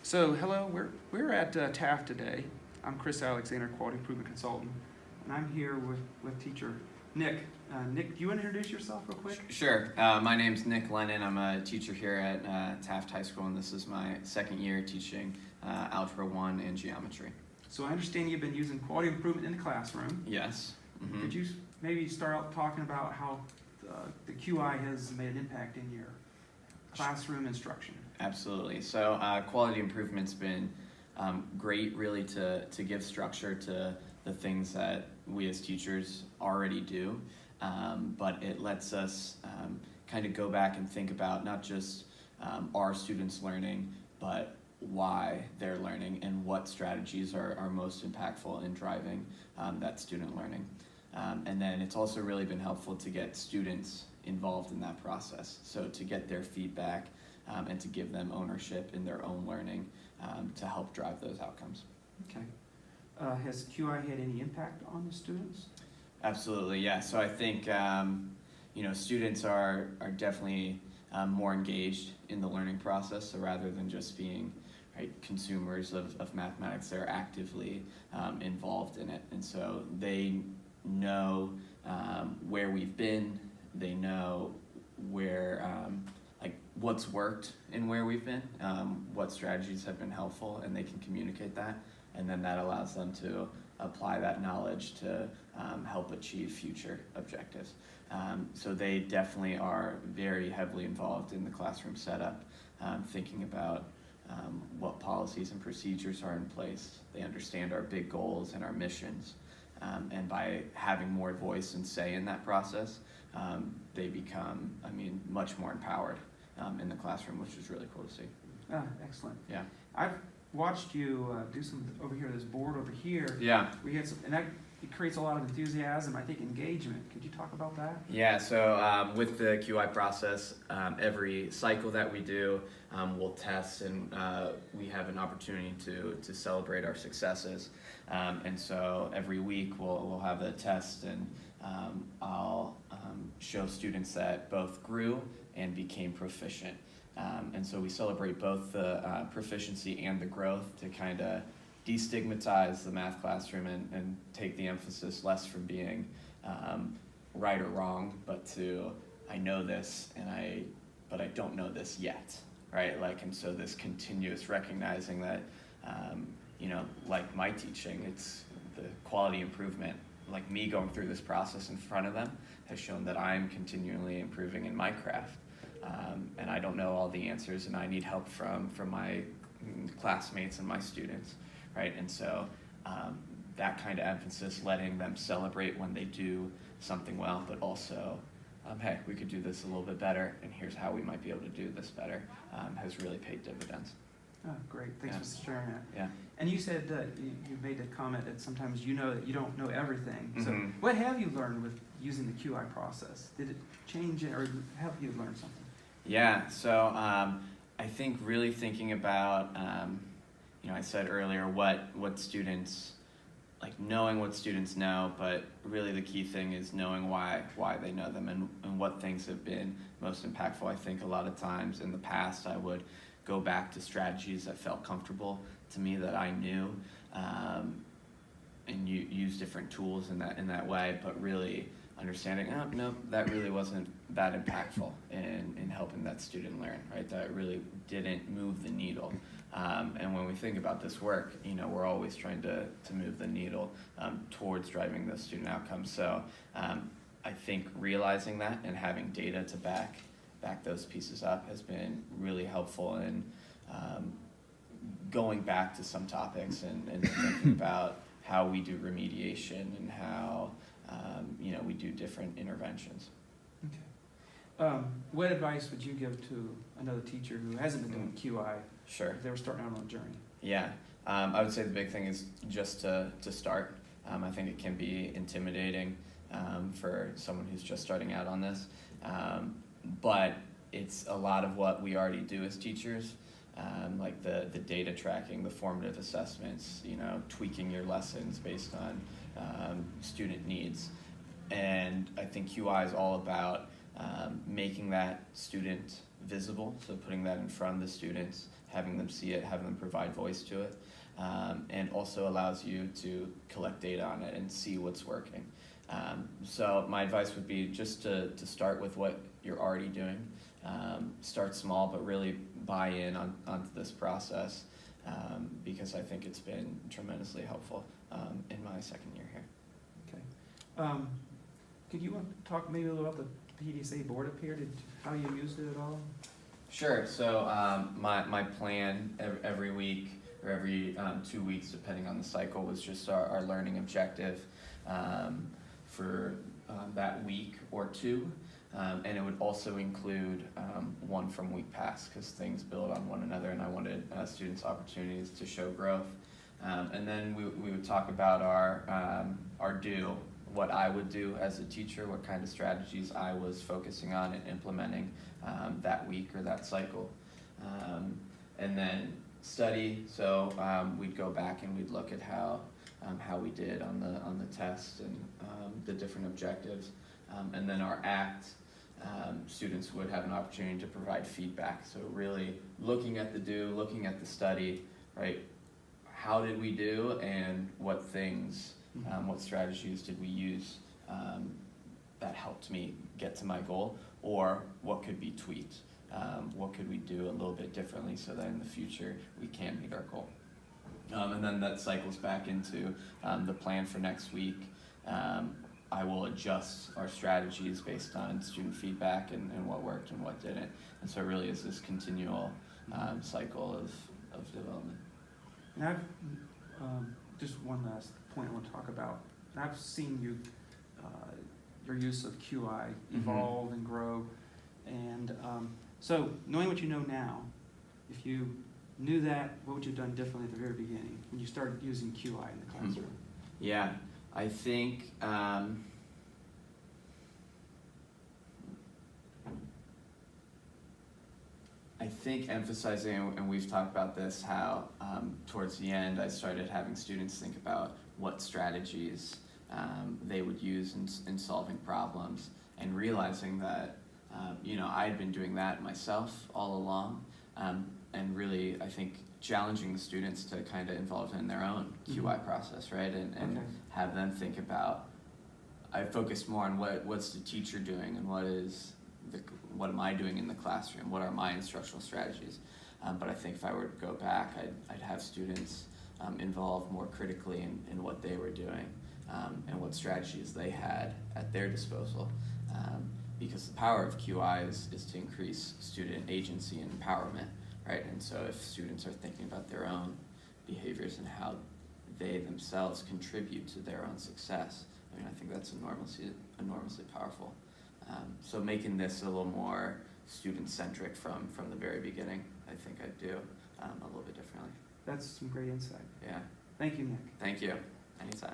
So, hello, we're at Taft today. I'm Chris Alexander, Quality Improvement Consultant, and I'm here with teacher Nick. Nick, do you want to introduce yourself real quick? Sure. My name's Nick Lennon. I'm a teacher here at Taft High School, and this is my second year teaching Algebra 1 and Geometry. So I understand you've been using quality improvement in the classroom. Yes. Mm-hmm. Could you maybe start out talking about how the QI has made an impact in your classroom instruction? Absolutely. So quality improvement's been great, really, to give structure to the things that we as teachers already do, but it lets us kind of go back and think about not just our students' learning, but why they're learning and what strategies are most impactful in driving that student learning. And then it's also really been helpful to get students involved in that process, so to get their feedback and to give them ownership in their own learning to help drive those outcomes. Okay. Has QI had any impact on the students? Absolutely, yeah. So I think students are definitely more engaged in the learning process. So rather than just being consumers of mathematics, they're actively involved in it, and so they know where we've been. They know where what's worked and where we've been, what strategies have been helpful, and they can communicate that, and then that allows them to apply that knowledge to help achieve future objectives. So they definitely are very heavily involved in the classroom setup, thinking about what policies and procedures are in place. They understand our big goals and our missions, and by having more voice and say in that process, they become, much more empowered in the classroom, which is really cool to see. Excellent. Yeah. I've watched you do some over here, this board over here. Yeah. We had some, and that it creates a lot of enthusiasm, I think engagement. Could you talk about that? Yeah, so with the QI process, every cycle that we do, we'll test, and we have an opportunity to celebrate our successes. And so every week we'll have a test, and I'll show students that both grew and became proficient. And so we celebrate both the proficiency and the growth to kind of destigmatize the math classroom and take the emphasis less from being right or wrong, but to I know this but I don't know this yet, right? And so this continuous recognizing that like my teaching, it's the quality improvement, like me going through this process in front of them has shown that I'm continually improving in my craft. And I don't know all the answers, and I need help from my classmates and my students, right? And so that kind of emphasis, letting them celebrate when they do something well, but also, hey, we could do this a little bit better, and here's how we might be able to do this better, has really paid dividends. Oh, great. Thanks for sharing that. Yeah. And you said that you made the comment that sometimes you know that you don't know everything. So Mm-hmm. what have you learned with using the QI process? Did it change it or help you learn something? Yeah, so I think really thinking about, I said earlier what students, knowing what students know, but really the key thing is knowing why they know them and what things have been most impactful. I think a lot of times in the past I would go back to strategies that felt comfortable to me, that I knew, and use different tools in that way, but really understanding, oh, no, that really wasn't that impactful in helping that student learn, right? That really didn't move the needle. And when we think about this work, we're always trying to move the needle towards driving those student outcomes. So I think realizing that and having data to back those pieces up has been really helpful in going back to some topics and thinking about how we do remediation and how we do different interventions. Okay. What advice would you give to another teacher who hasn't been doing QI? Sure. If they were starting out on a journey. Yeah, I would say the big thing is just to start. I think it can be intimidating for someone who's just starting out on this, but it's a lot of what we already do as teachers, like the data tracking, the formative assessments, tweaking your lessons based on student needs. And I think QI is all about making that student visible, so putting that in front of the students, having them see it, having them provide voice to it, and also allows you to collect data on it and see what's working. So my advice would be just to start with what you're already doing. Start small, but really buy in onto this process, because I think it's been tremendously helpful in my second year here. Okay. Could you talk maybe a little about the PDSA board up here? How you used it at all? Sure. So my plan every week or every 2 weeks, depending on the cycle, was just our learning objective for that week or two. And it would also include one from week past, because things build on one another, and I wanted students opportunities to show growth. And then we would talk about our do, what I would do as a teacher, what kind of strategies I was focusing on and implementing that week or that cycle. And then study, so we'd go back and we'd look at how we did on the test and the different objectives. And then our act, students would have an opportunity to provide feedback. So really looking at the do, looking at the study, right? How did we do, and what things, what strategies did we use that helped me get to my goal, or what could be tweaked? What could we do a little bit differently so that in the future we can meet our goal? And then that cycles back into the plan for next week. I will adjust our strategies based on student feedback and what worked and what didn't. And so it really is this continual cycle of development. And I've, just one last point I want to talk about. I've seen you, your use of QI evolve and grow. And so knowing what you know now, if you knew that, what would you have done differently at the very beginning when you started using QI in the classroom? Yeah, I think emphasizing, and we've talked about this, how towards the end I started having students think about what strategies they would use in solving problems, and realizing that I had been doing that myself all along, and really I think challenging the students to kind of involve in their own QI process, right? And Okay. have them think about, I focused more on what's the teacher doing, and what am I doing in the classroom? What are my instructional strategies? But I think if I were to go back, I'd have students involved more critically in what they were doing, and what strategies they had at their disposal. Because the power of QI is to increase student agency and empowerment, right? And so if students are thinking about their own behaviors and how they themselves contribute to their own success, I think that's enormously powerful. So making this a little more student-centric from the very beginning, I think I'd do a little bit differently. That's some great insight. Yeah. Thank you, Nick. Thank you. Anytime.